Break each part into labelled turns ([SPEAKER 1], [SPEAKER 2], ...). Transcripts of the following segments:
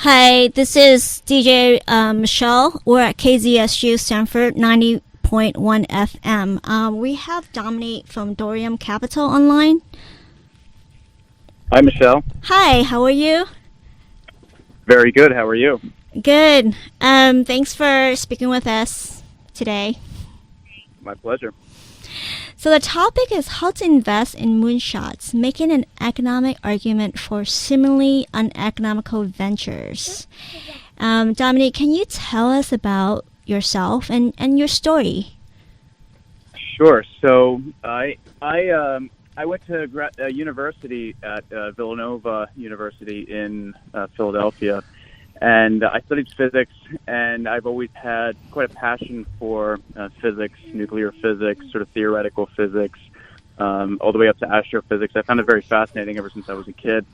[SPEAKER 1] Hi, this is DJ Michelle. We're at KZSU Stanford 90.1 FM. We have Dominik from Thorium Capital online.
[SPEAKER 2] Hi, Michelle.
[SPEAKER 1] Hi, how are you?
[SPEAKER 2] Very good. How are you?
[SPEAKER 1] Good. Thanks for speaking with us today.
[SPEAKER 2] My pleasure.
[SPEAKER 1] So the topic is how to invest in moonshots, making an economic argument for seemingly uneconomical ventures. Dominik, can you tell us about yourself and your story?
[SPEAKER 2] Sure. So I went to university at Villanova University in Philadelphia, and I studied physics, and I've always had quite a passion for physics, nuclear physics, sort of theoretical physics, all the way up to astrophysics. I found it very fascinating ever since I was a kid.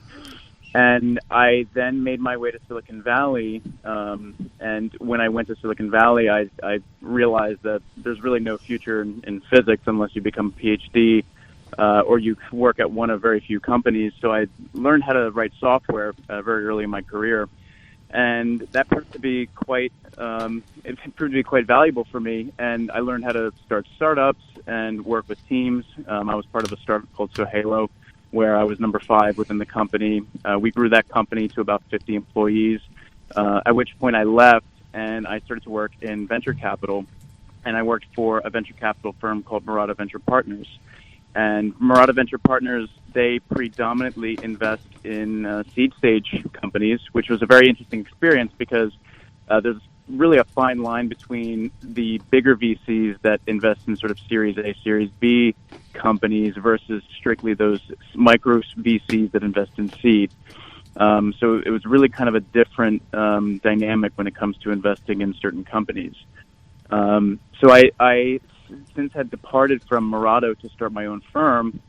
[SPEAKER 2] And I then made my way to Silicon Valley, and when I went to Silicon Valley, I realized that there's really no future in physics unless you become a PhD or you work at one of very few companies. So I learned how to write software very early in my career. And that proved to be quite valuable for me. And I learned how to start startups and work with teams. I was part of a startup called Sohalo, where I was number 5 within the company. We grew that company to about 50 employees, at which point I left and I started to work in venture capital. And I worked for a venture capital firm called Murata Venture Partners. And Murata Venture Partners, they predominantly invest in seed stage companies, which was a very interesting experience because there's really a fine line between the bigger VCs that invest in sort of Series A, Series B companies versus strictly those micro VCs that invest in seed. So it was really kind of a different dynamic when it comes to investing in certain companies. So I since had departed from Murata to start my own firm,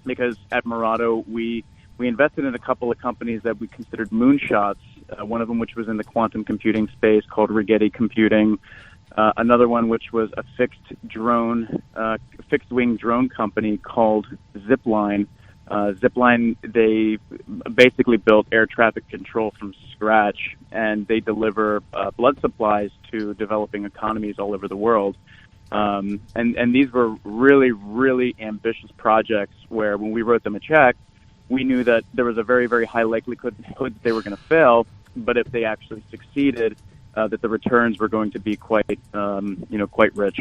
[SPEAKER 2] because at Murata we invested in a couple of companies that we considered moonshots. One of them, which was in the quantum computing space, called Rigetti Computing. Another one, which was a fixed-wing drone company called Zipline. Zipline, they basically built air traffic control from scratch, and they deliver blood supplies to developing economies all over the world. And these were really, really ambitious projects where when we wrote them a check, we knew that there was a very, very high likelihood that they were going to fail, but if they actually succeeded, that the returns were going to be quite rich.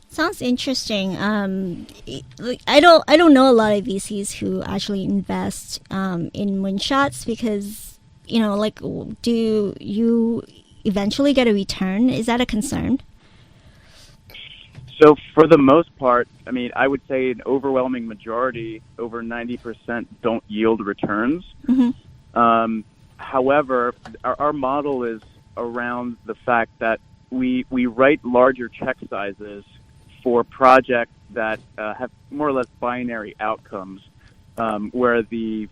[SPEAKER 1] Sounds interesting. I don't know a lot of VCs who actually invest in moonshots because, do you eventually get a return? Is that a concern?
[SPEAKER 2] So for the most part, I mean, I would say an overwhelming majority, over 90%, don't yield returns. Mm-hmm. However, our model is around the fact that we write larger check sizes for projects that have more or less binary outcomes, where the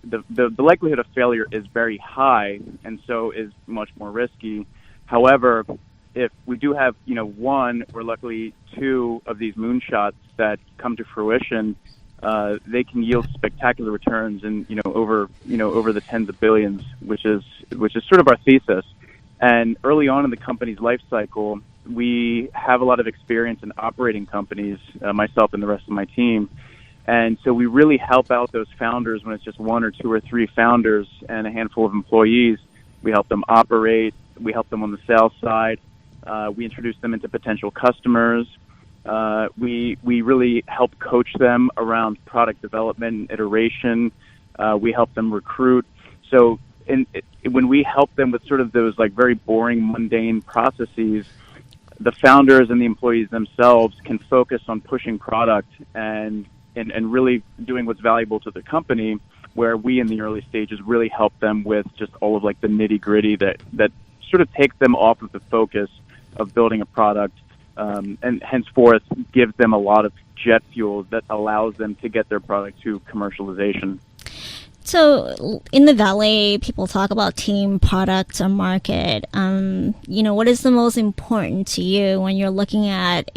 [SPEAKER 2] likelihood of failure is very high and so is much more risky. However, if we do have, one or luckily 2 of these moonshots that come to fruition, they can yield spectacular returns and over the tens of billions, which is sort of our thesis. And early on in the company's life cycle, we have a lot of experience in operating companies, myself and the rest of my team. And so we really help out those founders when it's just 1 or 2 or 3 founders and a handful of employees. We help them operate. We help them on the sales side. We introduce them into potential customers. We really help coach them around product development and iteration. We help them recruit. So when we help them with sort of those like very boring, mundane processes, the founders and the employees themselves can focus on pushing product and really doing what's valuable to the company, where we in the early stages really help them with just all of like the nitty-gritty that sort of takes them off of the focus of building a product, and henceforth gives them a lot of jet fuel that allows them to get their product to commercialization.
[SPEAKER 1] So in the Valley, people talk about team, product, or market. What is the most important to you when you're looking at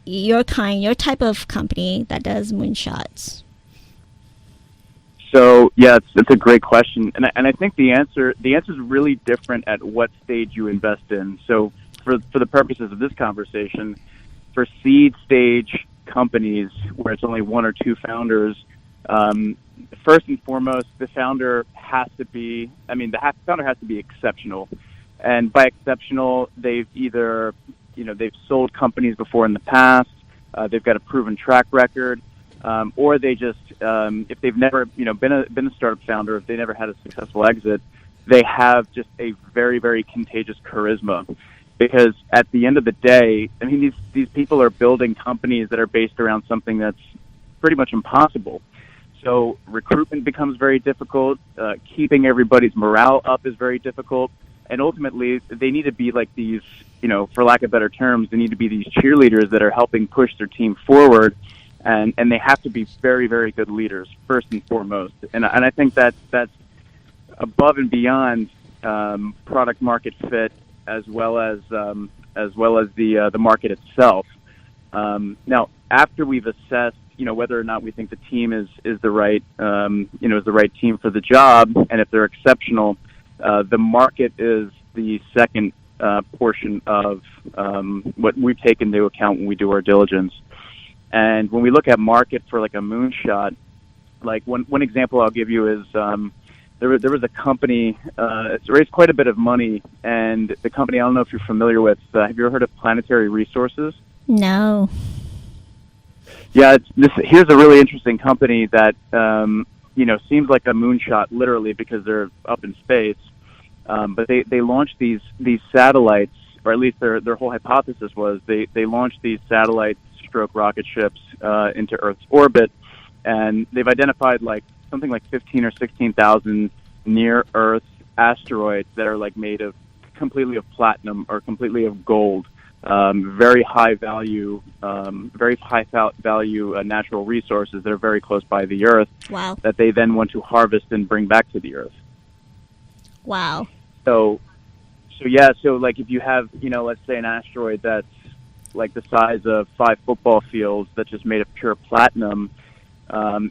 [SPEAKER 1] your type of company that does moonshots?
[SPEAKER 2] So yeah, it's a great question, and I think the answer is really different at what stage you invest in. So for the purposes of this conversation, for seed stage companies where it's only one or two founders, first and foremost, the founder has to be. The founder has to be exceptional, and by exceptional, they've either they've sold companies before in the past, they've got a proven track record. Or they just, if they've never, been a startup founder, if they never had a successful exit, they have just a very, very contagious charisma. Because at the end of the day, these people are building companies that are based around something that's pretty much impossible. So recruitment becomes very difficult. Keeping everybody's morale up is very difficult. And ultimately, they need to be like these, for lack of better terms, they need to be these cheerleaders that are helping push their team forward. And they have to be very, very good leaders, first and foremost. And I think that's above and beyond product market fit, as well as the market itself. Now, after we've assessed, whether or not we think the team is the right is the right team for the job, and if they're exceptional, the market is the second portion of what we take into account when we do our diligence. And when we look at market for like a moonshot, like one example I'll give you is there was a company, it's raised quite a bit of money, and the company, I don't know if you're familiar with, have you ever heard of Planetary Resources?
[SPEAKER 1] No.
[SPEAKER 2] Yeah, here's a really interesting company that, seems like a moonshot literally because they're up in space, but they launched these satellites, or at least their whole hypothesis was they launched these satellites, rocket ships into Earth's orbit, and they've identified something like 15 or 16,000 near Earth asteroids that are made of completely of platinum or completely of gold, very high value natural resources that are very close by the Earth.
[SPEAKER 1] Wow. That
[SPEAKER 2] they then want to harvest and bring back to the Earth.
[SPEAKER 1] Wow.
[SPEAKER 2] So if you have let's say an asteroid that's like the size of 5 football fields that's just made of pure platinum,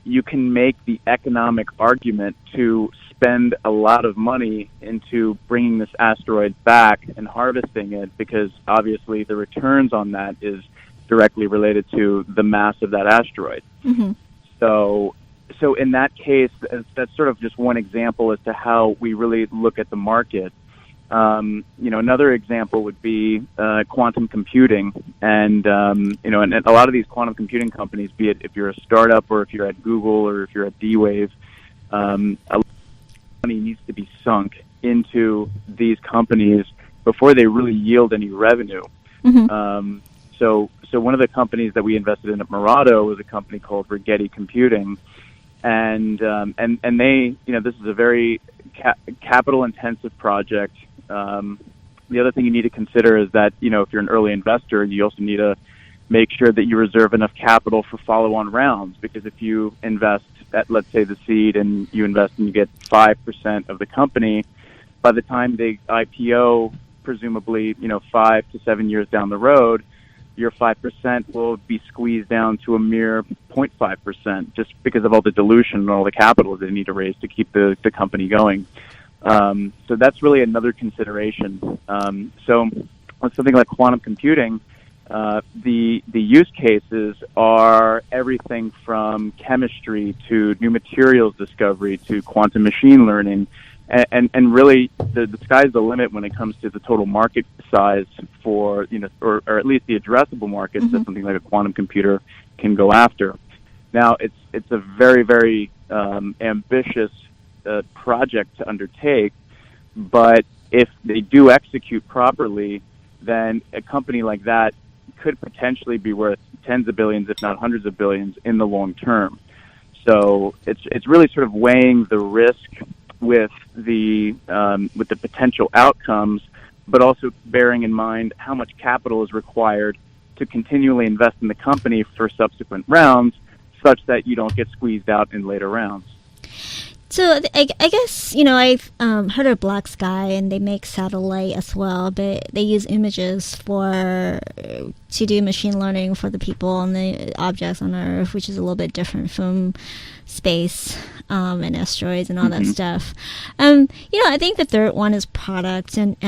[SPEAKER 2] you can make the economic argument to spend a lot of money into bringing this asteroid back and harvesting it, because obviously the returns on that is directly related to the mass of that asteroid.
[SPEAKER 1] Mm-hmm.
[SPEAKER 2] So in that case, that's sort of just one example as to how we really look at the market. Another example would be quantum computing, and and a lot of these quantum computing companies, be it if you're a startup or if you're at Google or if you're at D-Wave, a lot of money needs to be sunk into these companies before they really yield any revenue.
[SPEAKER 1] Mm-hmm.
[SPEAKER 2] So one of the companies that we invested in at Murado was a company called Rigetti Computing, and they, this is a very capital intensive project. The other thing you need to consider is that, if you're an early investor, you also need to make sure that you reserve enough capital for follow-on rounds, because if you invest at, let's say, the seed, and you invest and you get 5% of the company, by the time they IPO, presumably, 5 to 7 years down the road, your 5% will be squeezed down to a mere 0.5%, just because of all the dilution and all the capital they need to raise to keep the company going. So that's really another consideration. So with something like quantum computing, the use cases are everything from chemistry to new materials discovery to quantum machine learning, and really the sky's the limit when it comes to the total market size for or at least the addressable markets that something like a quantum computer can go after. Now it's a very, very ambitious project to undertake, but if they do execute properly, then a company like that could potentially be worth tens of billions, if not hundreds of billions, in the long term. So it's really sort of weighing the risk with the potential outcomes, but also bearing in mind how much capital is required to continually invest in the company for subsequent rounds, such that you don't get squeezed out in later rounds.
[SPEAKER 1] So I guess, I've heard of Black Sky, and they make satellite as well, but they use images to do machine learning for the people and the objects on Earth, which is a little bit different from space and asteroids and all that stuff. I think the third one is product, and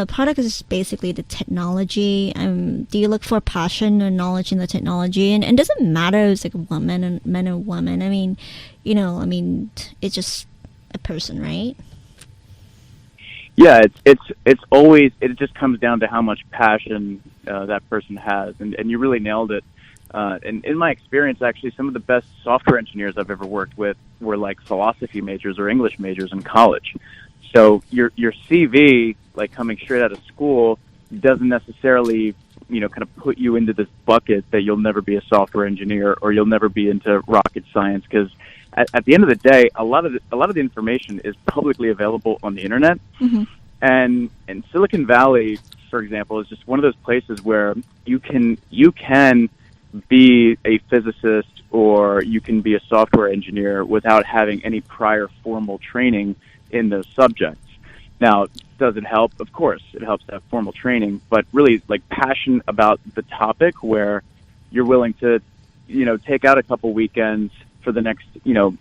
[SPEAKER 1] product is basically the technology. Do you look for passion and knowledge in the technology? And it doesn't matter if it's like a woman and men or woman. It's just a person, right?
[SPEAKER 2] Yeah, it's always, it just comes down to how much passion that person has, and you really nailed it. And in my experience, actually, some of the best software engineers I've ever worked with were like philosophy majors or English majors in college. So your CV, like coming straight out of school, doesn't necessarily kind of put you into this bucket that you'll never be a software engineer or you'll never be into rocket science, because at the end of the day, a lot of the information is publicly available on the internet. And Silicon Valley, for example, is just one of those places where you can be a physicist or you can be a software engineer without having any prior formal training in those subjects. Now, does it help? Of course, it helps to have formal training, but really like passion about the topic where you're willing to, take out a couple weekends for the next,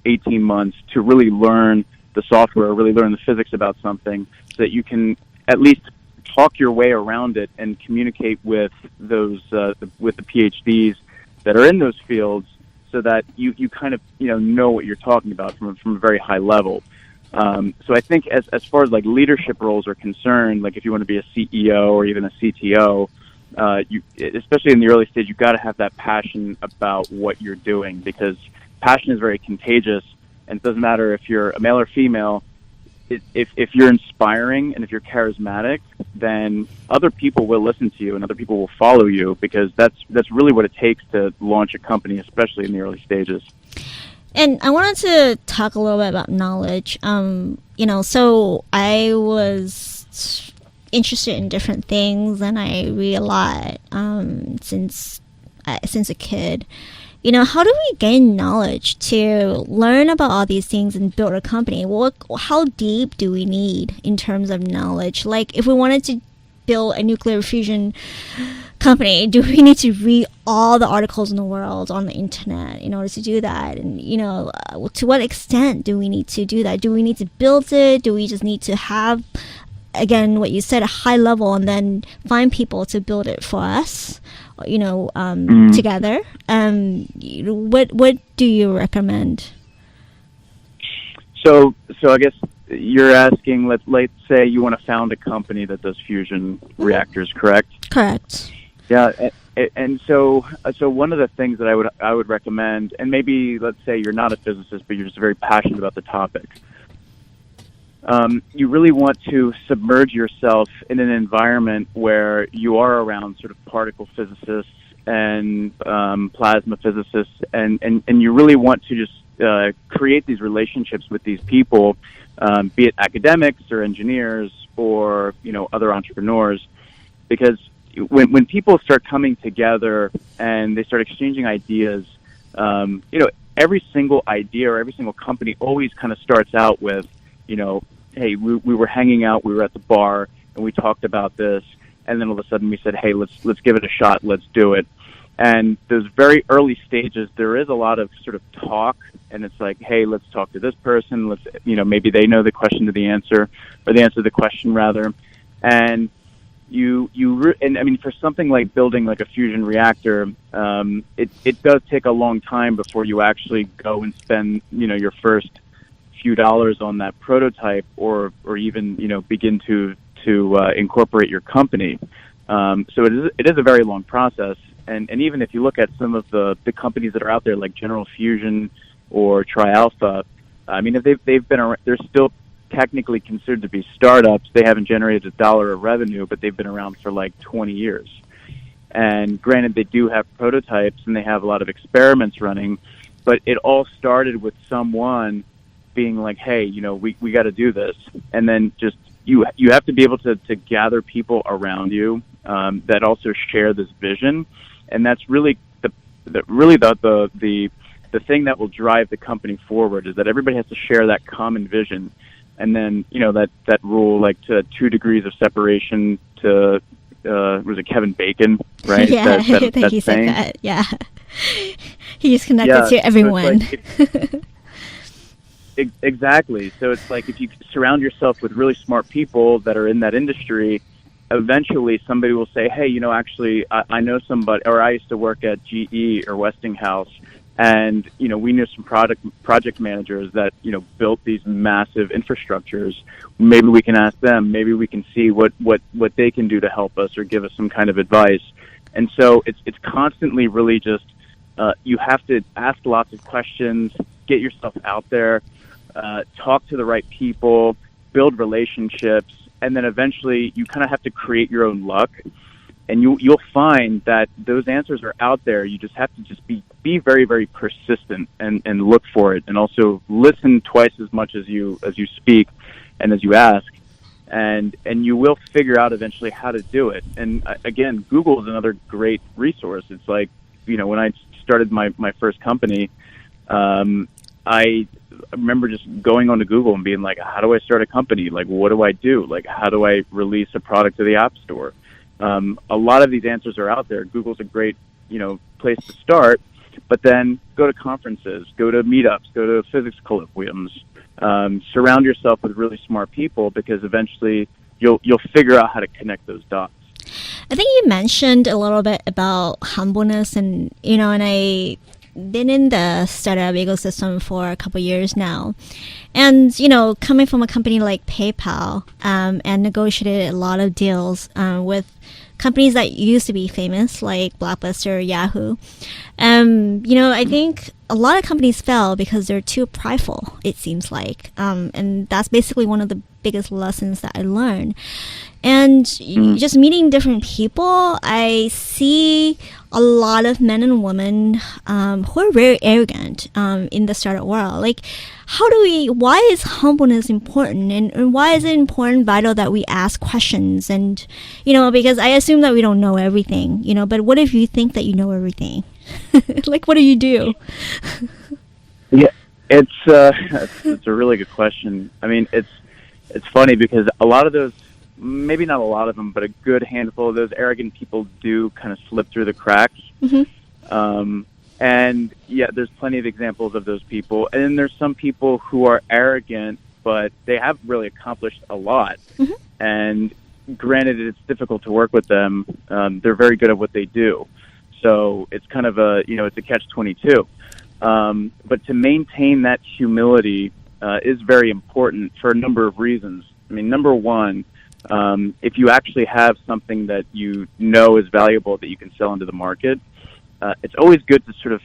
[SPEAKER 2] 18 months to really learn the software, really learn the physics about something so that you can at least talk your way around it and communicate with those, with the PhDs that are in those fields so that you kind of, know what you're talking about from a very high level. So I think as far as like leadership roles are concerned, like if you want to be a CEO or even a CTO, especially in the early stage, you've got to have that passion about what you're doing, because passion is very contagious, and it doesn't matter if you're a male or female. If you're inspiring and if you're charismatic, then other people will listen to you and other people will follow you, because that's really what it takes to launch a company, especially in the early stages.
[SPEAKER 1] And I wanted to talk a little bit about knowledge. So I was interested in different things, and I read a lot since a kid. How do we gain knowledge to learn about all these things and build a company? How deep do we need in terms of knowledge? Like, if we wanted to build a nuclear fusion company, do we need to read all the articles in the world on the internet in order to do that? And, to what extent do we need to do that? Do we need to build it? Do we just need to have, again, what you said, a high level, and then find people to build it for us? Together. What do you recommend?
[SPEAKER 2] So I guess you're asking, let's say you want to found a company that does fusion reactors, correct?
[SPEAKER 1] Correct.
[SPEAKER 2] Yeah, and so one of the things that I would recommend, and maybe let's say you're not a physicist, but you're just very passionate about the topic. You really want to submerge yourself in an environment where you are around sort of particle physicists and plasma physicists, and you really want to just create these relationships with these people, be it academics or engineers or other entrepreneurs, because when people start coming together and they start exchanging ideas, every single idea or every single company always kind of starts out with, hey, we were hanging out, we were at the bar, and we talked about this, and then all of a sudden we said, hey, let's give it a shot, let's do it. And those very early stages, there is a lot of sort of talk, and it's like, hey, let's talk to this person, maybe they know the question to the answer, or the answer to the question rather. And for something like building like a fusion reactor, it does take a long time before you actually go and spend, your first few dollars on that prototype, or even begin to incorporate your company. So it is a very long process, and even if you look at some of the companies that are out there like General Fusion or TriAlpha, if they've been around, they're still technically considered to be startups. They haven't generated $1 of revenue, but they've been around for like 20 years. And granted, they do have prototypes and they have a lot of experiments running, but it all started with someone being like, hey, we got to do this. And then just you have to be able to gather people around you that also share this vision, and that's really the thing that will drive the company forward, is that everybody has to share that common vision. And then that rule, like to 2 degrees of separation, to was it Kevin Bacon, right?
[SPEAKER 1] Yeah, I think he
[SPEAKER 2] said
[SPEAKER 1] that. Yeah. He's connected to everyone.
[SPEAKER 2] Exactly. So it's like if you surround yourself with really smart people that are in that industry, eventually somebody will say, hey, actually, I know somebody, or I used to work at GE or Westinghouse, and, we knew some project managers that, built these massive infrastructures. Maybe we can ask them. Maybe we can see what they can do to help us or give us some kind of advice. And so it's constantly really just, you have to ask lots of questions, get yourself out there, talk to the right people, build relationships, and then eventually you kind of have to create your own luck. And you'll find that those answers are out there. You just have to just be very, very persistent and look for it, and also listen twice as much as you speak and as you ask, and you will figure out eventually how to do it. And again, Google is another great resource. It's like, when I started my first company, I remember just going onto Google and being like, how do I start a company? Like, what do I do? Like, how do I release a product to the App Store? A lot of these answers are out there. Google's a great, place to start, but then go to conferences, go to meetups, go to physics colloquiums, surround yourself with really smart people, because eventually you'll figure out how to connect those dots.
[SPEAKER 1] I think you mentioned a little bit about humbleness, and, and I been in the startup ecosystem for a couple years now. And, coming from a company like PayPal, and negotiated a lot of deals with companies that used to be famous, like Blockbuster, Yahoo. I think a lot of companies fail because they're too prideful, it seems like. And that's basically one of the biggest lessons that I learned. And just meeting different people, I see a lot of men and women who are very arrogant in the startup world. Like, why is humbleness important? And why is it important, vital, that we ask questions? And, because I assume that we don't know everything, but what if you think that you know everything? Like, what do you do?
[SPEAKER 2] Yeah, it's a really good question. I mean, it's funny because a lot of those, maybe not a lot of them, but a good handful of those arrogant people do kind of slip through the cracks. Mm-hmm. And yeah, there's plenty of examples of those people. And then there's some people who are arrogant, but they have really accomplished a lot. Mm-hmm. And granted, it's difficult to work with them. They're very good at what they do. So it's kind of it's a catch-22. But to maintain that humility is very important for a number of reasons. I mean, number one, if you actually have something that is valuable that you can sell into the market, it's always good to sort of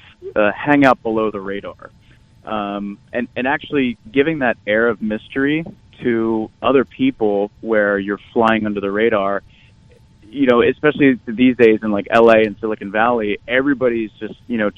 [SPEAKER 2] hang out below the radar. And actually giving that air of mystery to other people where you're flying under the radar, especially these days in like LA and Silicon Valley, everybody's just,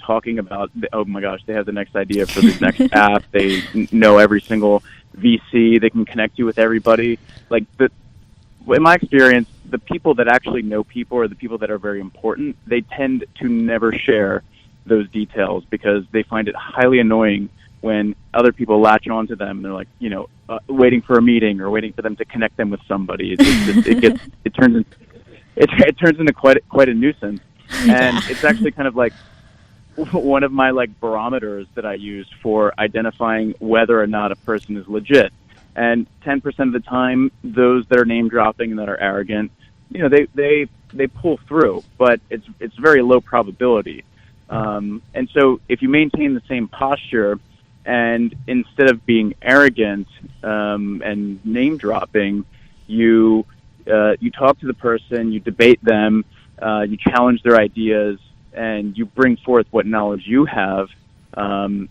[SPEAKER 2] talking about, oh my gosh, they have the next idea for this next app. They know every single VC. They can connect you with everybody. Like, in my experience, the people that actually know people, or the people that are very important, they tend to never share those details because they find it highly annoying when other people latch on to them. And they're like, waiting for a meeting or waiting for them to connect them with somebody. It turns into quite a nuisance. And it's actually kind of like one of my like barometers that I use for identifying whether or not a person is legit. And 10% of the time, those that are name dropping and that are arrogant, they pull through, but it's very low probability. And so if you maintain the same posture, and instead of being arrogant and name dropping, you talk to the person, you debate them, you challenge their ideas, and you bring forth what knowledge you have, and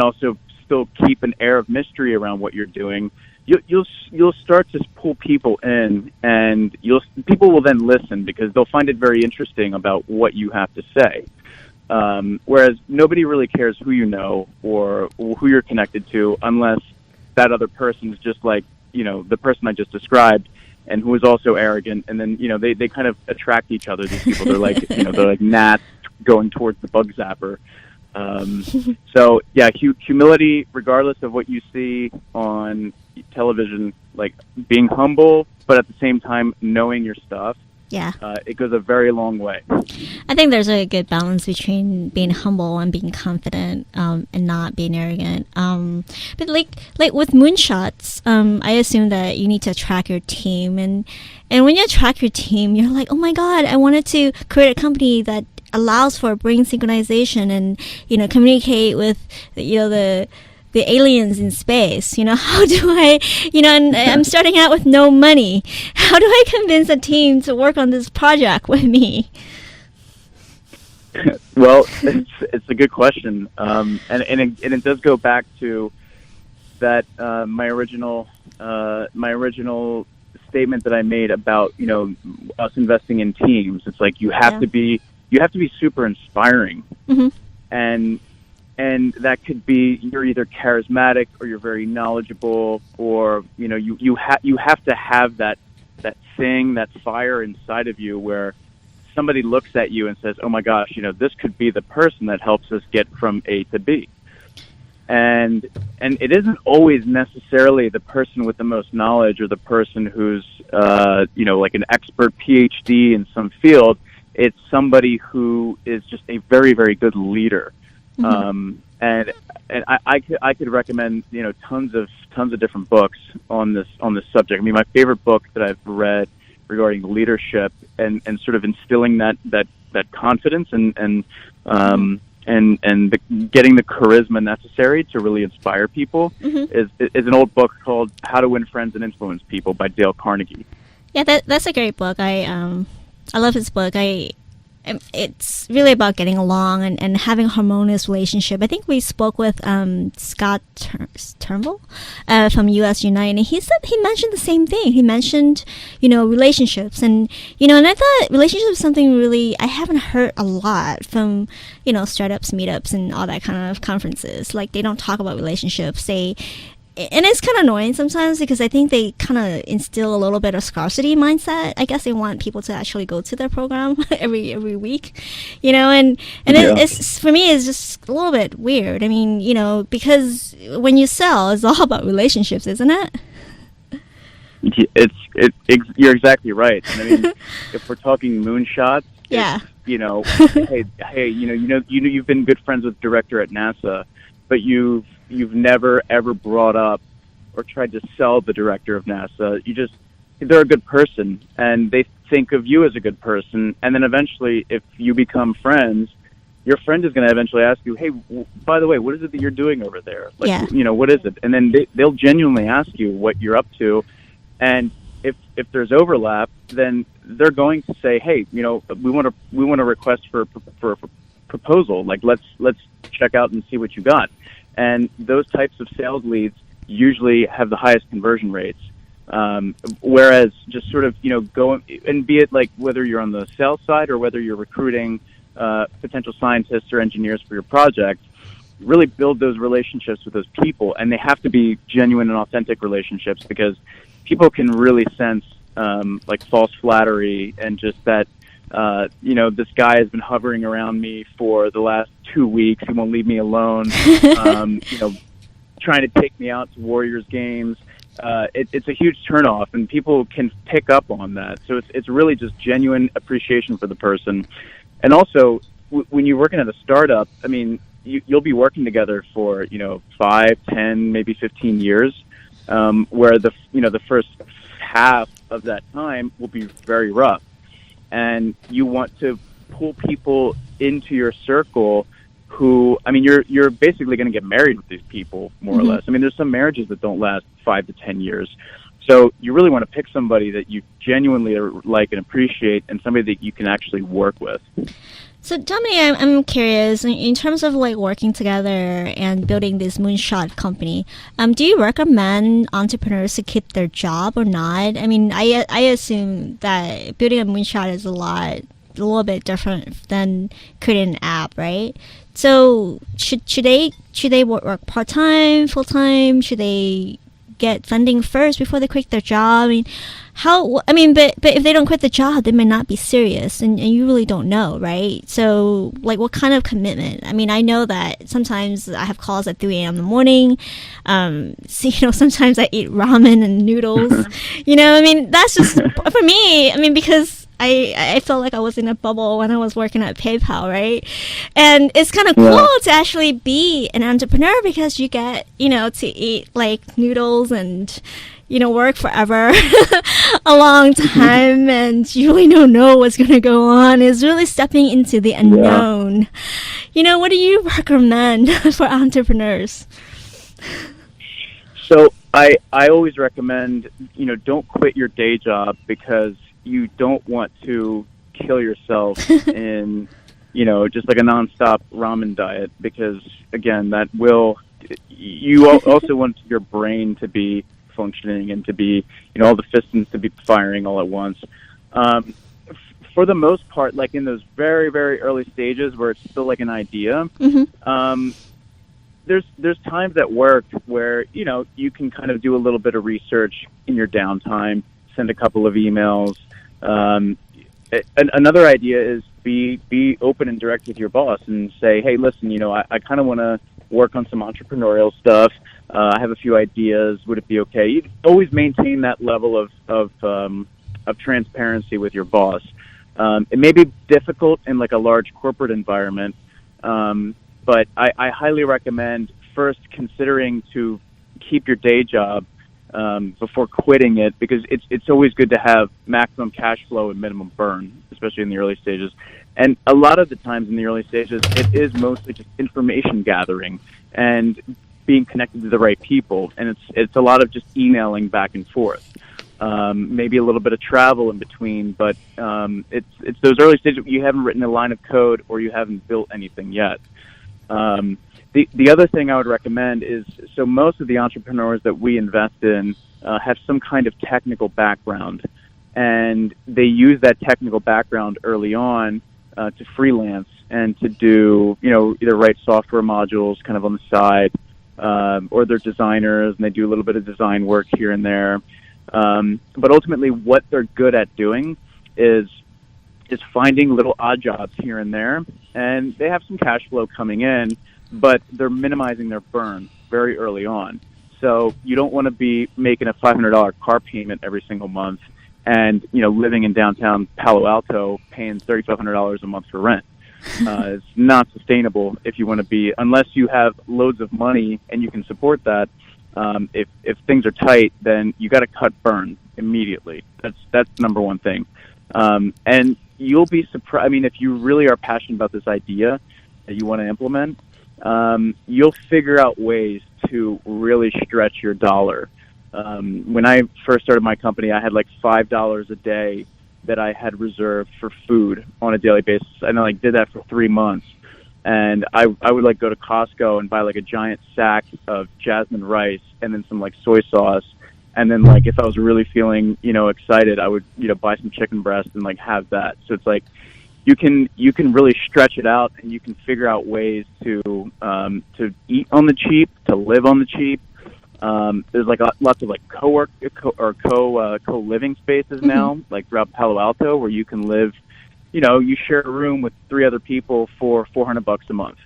[SPEAKER 2] also still keep an air of mystery around what you're doing, you'll start to pull people in, and people will then listen because they'll find it very interesting about what you have to say. Whereas nobody really cares who you know or who you're connected to unless that other person is just like, the person I just described, and who is also arrogant, and then, they kind of attract each other, these people. They're like, they're like gnats going towards the bug zapper. So yeah, humility, regardless of what you see on television, like being humble, but at the same time knowing your stuff
[SPEAKER 1] Yeah.
[SPEAKER 2] It goes a very long way.
[SPEAKER 1] I think there's a good balance between being humble and being confident, and not being arrogant. But like with Moonshots, I assume that you need to attract your team, and when you attract your team, you're like, oh my God, I wanted to create a company that allows for brain synchronization and, communicate with, the aliens in space. How do I, and I'm starting out with no money. How do I convince a team to work on this project with me?
[SPEAKER 2] Well, it's a good question, and it does go back to that my original statement that I made about us investing in teams. It's like you have to be super inspiring,
[SPEAKER 1] mm-hmm.
[SPEAKER 2] and that could be you're either charismatic or you're very knowledgeable, or you have to have that thing, that fire inside of you where somebody looks at you and says, oh my gosh, this could be the person that helps us get from A to B. And it isn't always necessarily the person with the most knowledge or the person who's like an expert PhD in some field. It's somebody who is just a very, very good leader.
[SPEAKER 1] Mm-hmm.
[SPEAKER 2] And I could recommend tons of different books on this subject. I mean, my favorite book that I've read regarding leadership and sort of instilling that confidence and getting the charisma necessary to really inspire people
[SPEAKER 1] mm-hmm.
[SPEAKER 2] is an old book called How to Win Friends and Influence People by Dale Carnegie.
[SPEAKER 1] Yeah, that's a great book. I love his book. It's really about getting along and having a harmonious relationship. I think we spoke with Scott Turnbull from US Unite, and he mentioned the same thing. He mentioned, relationships, and I thought relationships is something really I haven't heard a lot from, startups, meetups, and all that kind of conferences. Like, they don't talk about relationships. And it's kind of annoying sometimes because I think they kind of instill a little bit of scarcity mindset. I guess they want people to actually go to their program every week, and it's for me, it's just a little bit weird. I mean, because when you sell, it's all about relationships, isn't it?
[SPEAKER 2] You're exactly right. And I mean, if we're talking moonshots,
[SPEAKER 1] yeah,
[SPEAKER 2] hey, you've been good friends with the director at NASA, but you've never ever brought up or tried to sell the director of NASA. They're a good person, and they think of you as a good person. And then eventually, if you become friends, your friend is going to eventually ask you, hey, by the way, what is it that you're doing over there? Like, what is it? And then they'll genuinely ask you what you're up to. And if there's overlap, then they're going to say, hey, we want a request for a proposal. Like, let's check out and see what you got. And those types of sales leads usually have the highest conversion rates. Whereas just sort of, go and be it like whether you're on the sales side or whether you're recruiting potential scientists or engineers for your project, really build those relationships with those people. And they have to be genuine and authentic relationships because people can really sense like false flattery and just that, this guy has been hovering around me for the last 2 weeks. He won't leave me alone. Trying to take me out to Warriors games. It's a huge turnoff, and people can pick up on that. So it's really just genuine appreciation for the person. And also, when you're working at a startup, I mean, you'll be working together for 5, 10, maybe 15 years, where the first half of that time will be very rough. And you want to pull people into your circle who, I mean, you're basically going to get married with these people, more or less. I mean, there's some marriages that don't last 5 to 10 years. So you really want to pick somebody that you genuinely like and appreciate and somebody that you can actually work with.
[SPEAKER 1] So Dominik, I'm curious, in terms of like working together and building this Moonshot company, do you recommend entrepreneurs to keep their job or not? I mean, I assume that building a Moonshot is a little bit different than creating an app, right? So should they work part-time, full-time? Should they get funding first before they quit their job? But if they don't quit the job, they may not be serious, and you really don't know, right? So, like, what kind of commitment? I mean, I know that sometimes I have calls at 3 a.m. in the morning. Sometimes I eat ramen and noodles. I mean, that's just, for me, I mean, because I felt like I was in a bubble when I was working at PayPal, right? And it's kind of cool to actually be an entrepreneur because you get, to eat like noodles and, work forever a long time, and you really don't know what's going to go on. It's really stepping into the unknown. What do you recommend for entrepreneurs?
[SPEAKER 2] So I always recommend, don't quit your day job because you don't want to kill yourself in, just like a nonstop ramen diet, because again, you also want your brain to be functioning and to be, all the pistons to be firing all at once. For the most part, like in those very, very early stages where it's still like an idea, there's times at work where, you can kind of do a little bit of research in your downtime, send a couple of emails. Another idea is be open and direct with your boss and say, hey, listen, I kind of want to work on some entrepreneurial stuff. I have a few ideas. Would it be okay? You always maintain that level of transparency with your boss. It may be difficult in like a large corporate environment, but I highly recommend first considering to keep your day job before quitting it, because it's always good to have maximum cash flow and minimum burn, especially in the early stages. And a lot of the times in the early stages, it is mostly just information gathering and being connected to the right people. And it's a lot of just emailing back and forth. Maybe a little bit of travel in between, but it's those early stages where you haven't written a line of code or you haven't built anything yet. The other thing I would recommend is, so most of the entrepreneurs that we invest in have some kind of technical background, and they use that technical background early on to freelance and to do, either write software modules kind of on the side, or they're designers and they do a little bit of design work here and there. But ultimately what they're good at doing is finding little odd jobs here and there, and they have some cash flow coming in, but they're minimizing their burn very early on. So you don't want to be making a $500 car payment every single month and, living in downtown Palo Alto paying $3,500 a month for rent. It's not sustainable if you want to be, unless you have loads of money and you can support that. If things are tight, then you got to cut burn immediately. That's the number one thing. And you'll be surprised. I mean, if you really are passionate about this idea that you want to implement, you'll figure out ways to really stretch your dollar. When I first started my company, I had like $5 a day that I had reserved for food on a daily basis. And I did that for 3 months. And I would go to Costco and buy a giant sack of jasmine rice and then some soy sauce. And then if I was really feeling, excited, I would, buy some chicken breast and have that. So it's you can really stretch it out, and you can figure out ways to eat on the cheap, to live on the cheap. There's lots of co-living spaces now, throughout Palo Alto, where you can live. You share a room with 3 other people for $400 a month,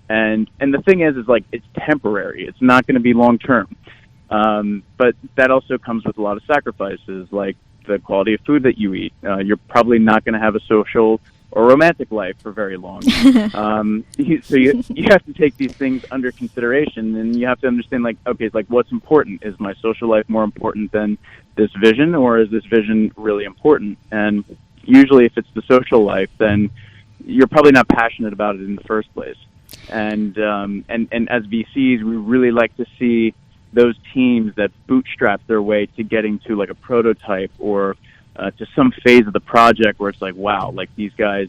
[SPEAKER 2] and the thing is it's temporary. It's not going to be long term, but that also comes with a lot of sacrifices, like the quality of food that you eat. You're probably not going to have a social or romantic life for very long. So you have to take these things under consideration, and you have to understand, what's important? Is my social life more important than this vision, or is this vision really important? And usually if it's the social life, then you're probably not passionate about it in the first place. And as VCs, we really like to see those teams that bootstrap their way to getting to a prototype or to some phase of the project where it's wow, these guys,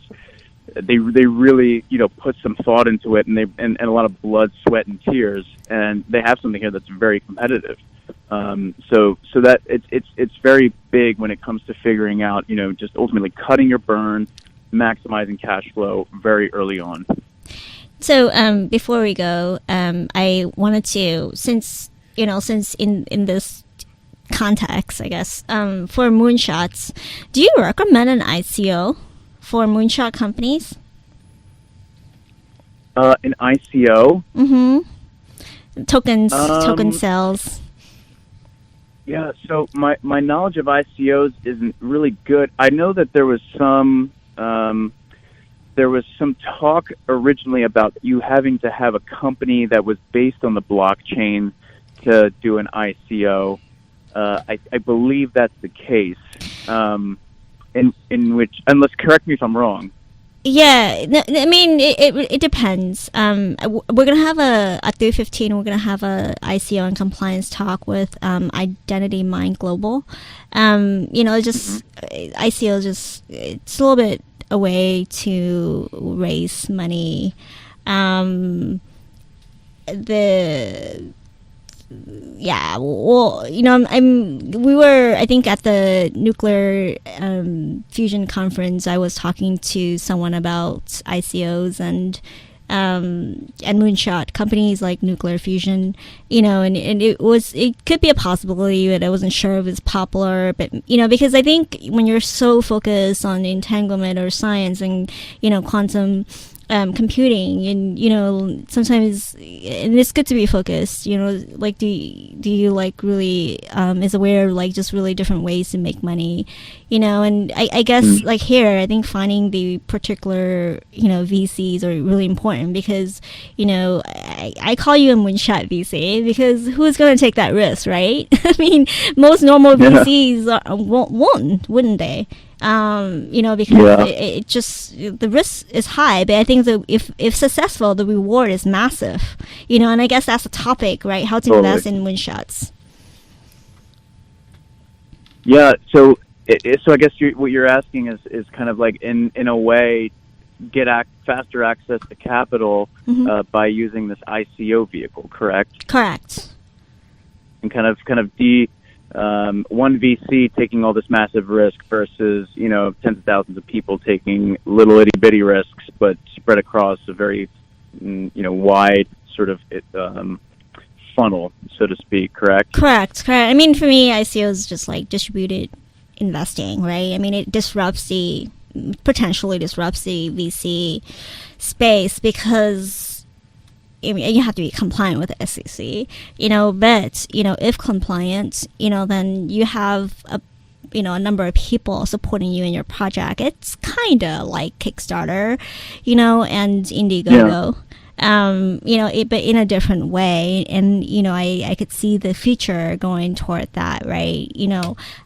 [SPEAKER 2] they really put some thought into it, and a lot of blood, sweat, and tears, and they have something here that's very competitive. So that it's very big when it comes to figuring out just ultimately cutting your burn, maximizing cash flow very early on.
[SPEAKER 1] So before we go, I wanted to, since in this context, I guess, for Moonshots, do you recommend an ICO for Moonshot companies?
[SPEAKER 2] An ICO?
[SPEAKER 1] Mm-hmm. Token sales.
[SPEAKER 2] Yeah, so my knowledge of ICOs isn't really good. I know that there was some talk originally about you having to have a company that was based on the blockchain to do an ICO. I believe that's the case. In which, unless correct me if I'm wrong.
[SPEAKER 1] Yeah, I mean, it depends. We're gonna have at 3:15. We're gonna have a ICO and compliance talk with Identity Mind Global. ICO it's a little bit a way to raise money. We were, I think, at the nuclear fusion conference. I was talking to someone about ICOs and Moonshot companies like nuclear fusion, and it could be a possibility, but I wasn't sure if it's popular. But because I think when you're so focused on entanglement or science and quantum computing, and sometimes, and it's good to be focused, like do you like really is aware of like just really different ways to make money, and I guess like here I think finding the particular VCs are really important, because I call you a moonshot VC because who's going to take that risk, right? I mean, most normal VCs wouldn't they? Because it just, the risk is high, but I think that if successful, the reward is massive, and I guess that's the topic, right? How to invest in moonshots.
[SPEAKER 2] Yeah. So I guess what you're asking is kind of like in a way, get faster access to capital by using this ICO vehicle, correct?
[SPEAKER 1] Correct.
[SPEAKER 2] And kind of one VC taking all this massive risk versus, tens of thousands of people taking little itty bitty risks, but spread across a very, wide sort of funnel, so to speak, correct?
[SPEAKER 1] Correct. I mean, for me, ICO is just like distributed investing, right? I mean, it potentially disrupts the VC space because you have to be compliant with the SEC, but, if compliant, then you have a number of people supporting you in your project. It's kind of like Kickstarter, and Indiegogo. But in a different way. And, I could see the future going toward that, right?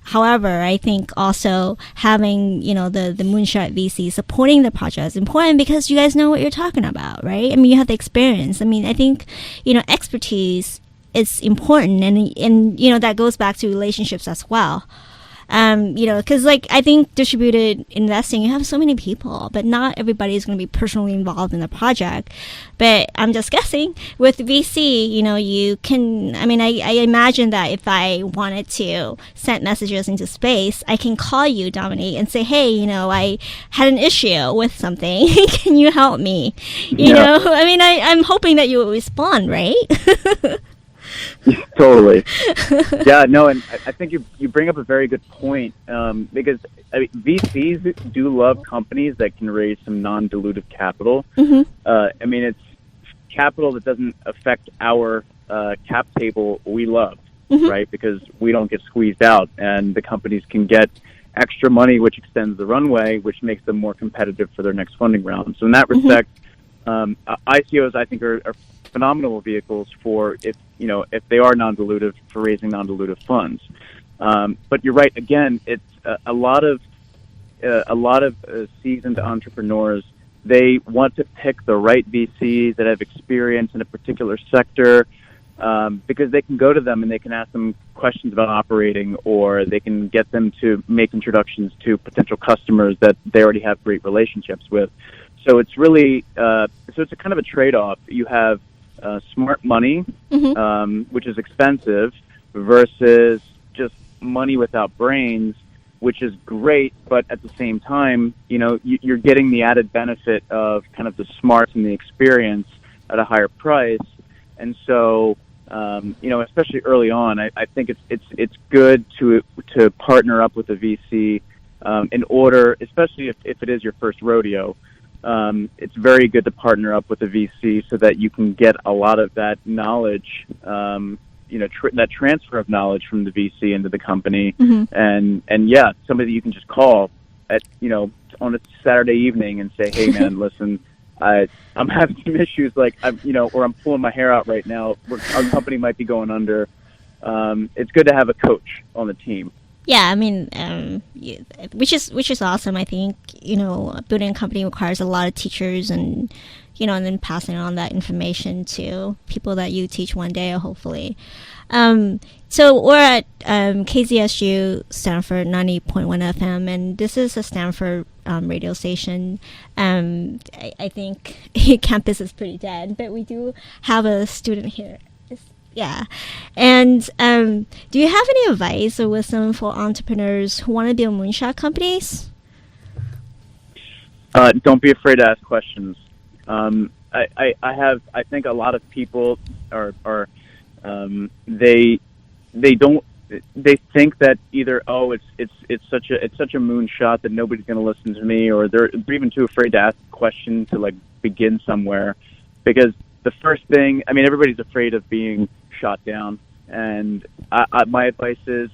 [SPEAKER 1] However, I think also having, the Moonshot VC supporting the project is important because you guys know what you're talking about, right? I mean, you have the experience. I mean, I think, expertise is important, and that goes back to relationships as well. Because I think distributed investing, you have so many people, but not everybody is going to be personally involved in the project. But I'm just guessing with VC, you can, I imagine that if I wanted to send messages into space, I can call you, Dominik, and say, hey, I had an issue with something. Can you help me? I'm hoping that you will respond, right?
[SPEAKER 2] Totally. Yeah, no, and I think you bring up a very good point, because VCs do love companies that can raise some non-dilutive capital. It's capital that doesn't affect our cap table we love, right? Because we don't get squeezed out, and the companies can get extra money, which extends the runway, which makes them more competitive for their next funding round. So in that respect, ICOs, I think, are phenomenal vehicles for if they are non-dilutive, for raising non-dilutive funds. But you're right. Again, it's a lot of seasoned entrepreneurs. They want to pick the right VCs that have experience in a particular sector, because they can go to them and they can ask them questions about operating, or they can get them to make introductions to potential customers that they already have great relationships with. So it's really it's a kind of a trade-off. You have smart money, which is expensive, versus just money without brains, which is great, but at the same time, you're getting the added benefit of kind of the smarts and the experience at a higher price. And so, especially early on, I think it's good to partner up with a VC in order, especially if it is your first rodeo. It's very good to partner up with a VC so that you can get a lot of that knowledge that transfer of knowledge from the VC into the company,
[SPEAKER 1] Mm-hmm.
[SPEAKER 2] and yeah, somebody you can just call at on a Saturday evening and say, hey man, listen, I'm having some issues, like or I'm pulling my hair out right now. Our company might be going under. It's good to have a coach on the team.
[SPEAKER 1] Yeah, I mean, which is awesome. I think building a company requires a lot of teachers, and and then passing on that information to people that you teach one day, hopefully. So we're at KZSU Stanford 90.1 FM, and this is a Stanford radio station. I think campus is pretty dead, but we do have a student here. Yeah. And do you have any advice or wisdom for entrepreneurs who want to build moonshot companies?
[SPEAKER 2] Don't be afraid to ask questions. I think a lot of people are they think that either it's such a moonshot that nobody's going to listen to me, or they're even too afraid to ask a question to like begin somewhere, because the first thing, I mean, everybody's afraid of being shot down, and my advice is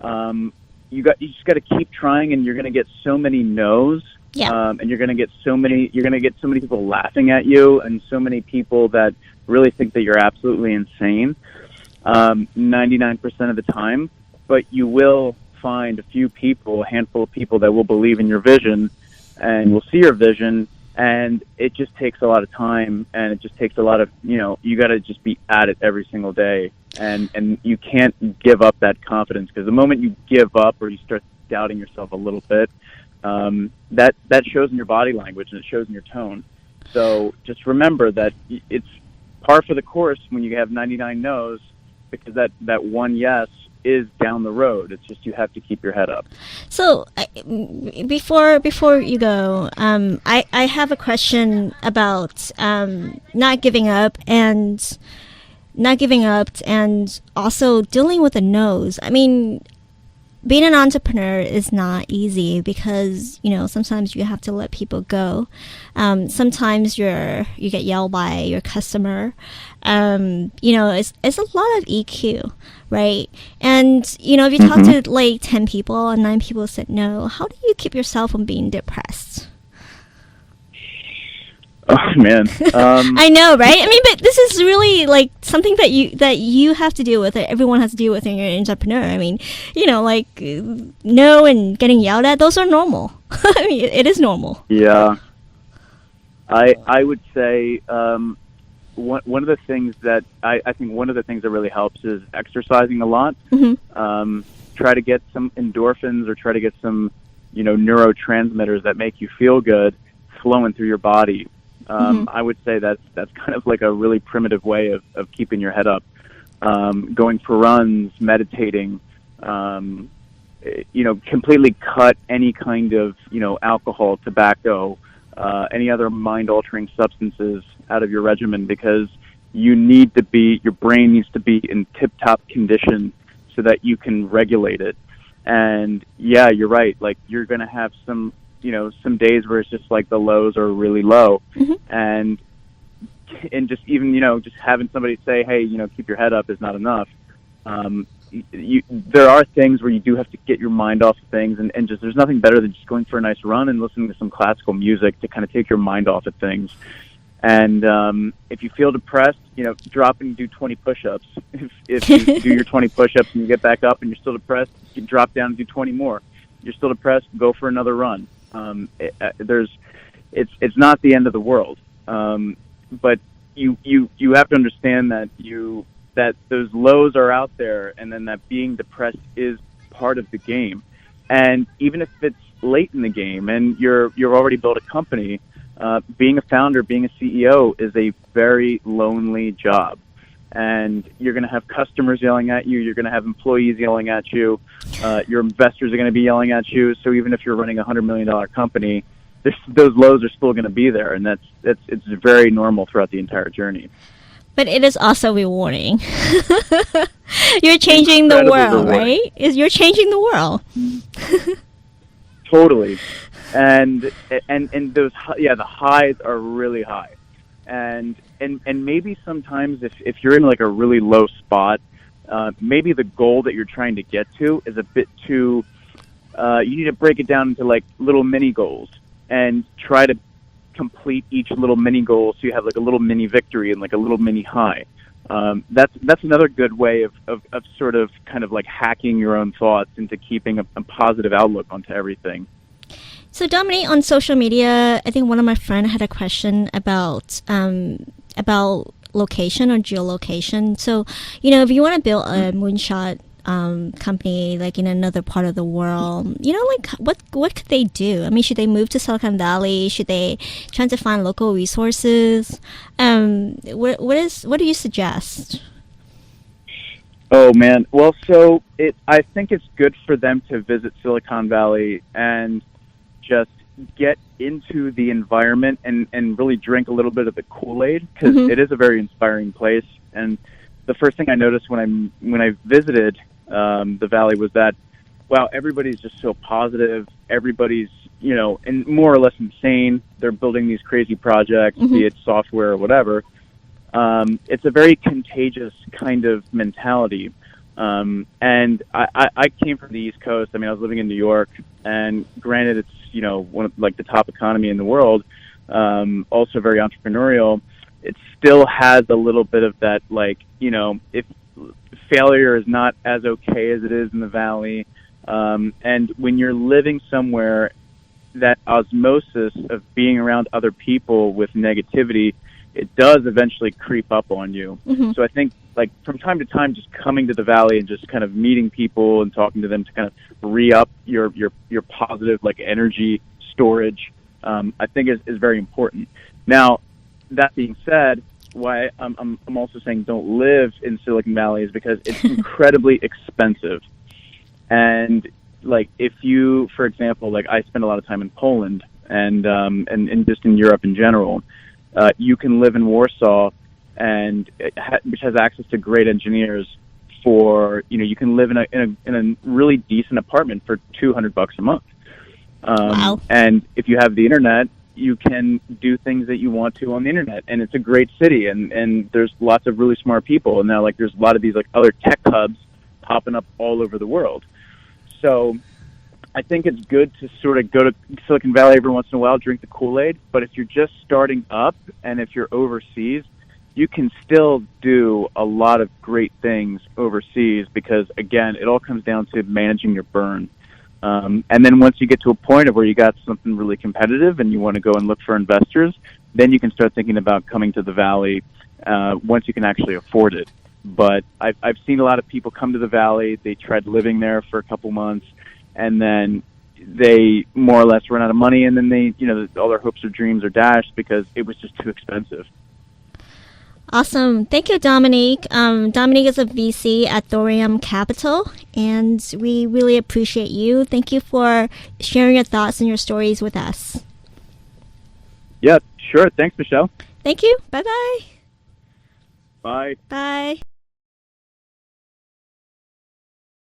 [SPEAKER 2] you just got to keep trying, and you're going to get so many no's.
[SPEAKER 1] Yeah.
[SPEAKER 2] And you're going to get so many people laughing at you, and so many people that really think that you're absolutely insane 99% of the time. But you will find a handful of people that will believe in your vision and will see your vision. And it just takes a lot of time, and it just takes a lot of, you got to just be at it every single day. And you can't give up that confidence, because the moment you give up or you start doubting yourself a little bit, that shows in your body language, and it shows in your tone. So just remember that it's par for the course when you have 99 no's, because that one yes is down the road. It's just you have to keep your head up.
[SPEAKER 1] So before you go, I have a question about not giving up and also dealing with the no's. I mean, being an entrepreneur is not easy, because sometimes you have to let people go. Sometimes you get yelled by your customer. It's a lot of EQ, right? And if you talk to like 10 people and 9 people said no, how do you keep yourself from being depressed?
[SPEAKER 2] Oh man,
[SPEAKER 1] I know, right? I mean, but this is really like something that you have to deal with. Everyone has to deal with when you're an entrepreneur. I mean, like no and getting yelled at, those are normal. I mean, it is normal.
[SPEAKER 2] Yeah, I would say one of the things that I think one of the things that really helps is exercising a lot.
[SPEAKER 1] Mm-hmm.
[SPEAKER 2] Try to get some endorphins, or try to get some neurotransmitters that make you feel good flowing through your body. I would say that's kind of like a really primitive way of keeping your head up. Going for runs, meditating, completely cut any kind of, alcohol, tobacco, any other mind-altering substances out of your regimen, because your brain needs to be in tip-top condition so that you can regulate it. And yeah, you're right. Like, you're going to have some days where it's just like the lows are really low.
[SPEAKER 1] Mm-hmm.
[SPEAKER 2] And just even, just having somebody say, hey, keep your head up is not enough. There are things where you do have to get your mind off of things, and just, there's nothing better than just going for a nice run and listening to some classical music to kind of take your mind off of things. And if you feel depressed, drop and do 20 push-ups. If you do your 20 push-ups and you get back up and you're still depressed, you drop down and do 20 more. You're still depressed, go for another run. It's not the end of the world, but you have to understand that that those lows are out there, and then that being depressed is part of the game. And even if it's late in the game and you've already built a company, being a founder, being a CEO is a very lonely job. And you're going to have customers yelling at you. You're going to have employees yelling at you. Your investors are going to be yelling at you. So even if you're running a $100 million company, those lows are still going to be there, and it's very normal throughout the entire journey.
[SPEAKER 1] But it is also rewarding. You're changing the world, right? You're changing the world.
[SPEAKER 2] Totally. And those, the highs are really high. And maybe sometimes if you're in like a really low spot, maybe the goal that you're trying to get to is a bit too, you need to break it down into like little mini goals and try to complete each little mini goal so you have like a little mini victory and like a little mini high. That's another good way of sort of kind of like hacking your own thoughts into keeping a positive outlook onto everything.
[SPEAKER 1] So Dominic, on social media, I think one of my friends had a question about location or geolocation. So, if you want to build a moonshot company like in another part of the world, like what could they do? I mean, should they move to Silicon Valley? Should they try to find local resources? What do you suggest?
[SPEAKER 2] Oh man, well, so I think it's good for them to visit Silicon Valley and just get into the environment and really drink a little bit of the Kool-Aid, because it is a very inspiring place. And the first thing I noticed when I visited the valley was that, wow, everybody's just so positive. Everybody's, and more or less insane. They're building these crazy projects, be it software or whatever. It's a very contagious kind of mentality. And I came from the East Coast. I mean, I was living in New York, and granted, it's, one of like the top economy in the world, also very entrepreneurial. It still has a little bit of that, like, if failure is not as okay as it is in the valley. And when you're living somewhere, that osmosis of being around other people with negativity, it does eventually creep up on you. So I think, like, from time to time, just coming to the valley and just kind of meeting people and talking to them to kind of re-up your positive, like, energy storage, I think is very important. Now, that being said, why I'm also saying don't live in Silicon Valley is because it's incredibly expensive. And, like, if you, for example, like, I spend a lot of time in Poland and just in Europe in general, you can live in Warsaw, and which has access to great engineers for, you can live in a really decent apartment for $200 a month.
[SPEAKER 1] Wow.
[SPEAKER 2] And if you have the internet, you can do things that you want to on the internet, and it's a great city, and there's lots of really smart people, and now, like, there's a lot of these, like, other tech hubs popping up all over the world. So I think it's good to sort of go to Silicon Valley every once in a while, drink the Kool-Aid, but if you're just starting up and if you're overseas, you can still do a lot of great things overseas, because, again, it all comes down to managing your burn. And then once you get to a point of where you got something really competitive and you want to go and look for investors, then you can start thinking about coming to the Valley once you can actually afford it. But I've seen a lot of people come to the Valley, they tried living there for a couple months, and then they more or less run out of money, and then they, all their hopes or dreams are dashed because it was just too expensive.
[SPEAKER 1] Awesome. Thank you, Dominic. Dominic is a VC at Thorium Capital, and we really appreciate you. Thank you for sharing your thoughts and your stories with us.
[SPEAKER 2] Yeah, sure. Thanks, Michelle.
[SPEAKER 1] Thank you. Bye-bye.
[SPEAKER 2] Bye.
[SPEAKER 1] Bye.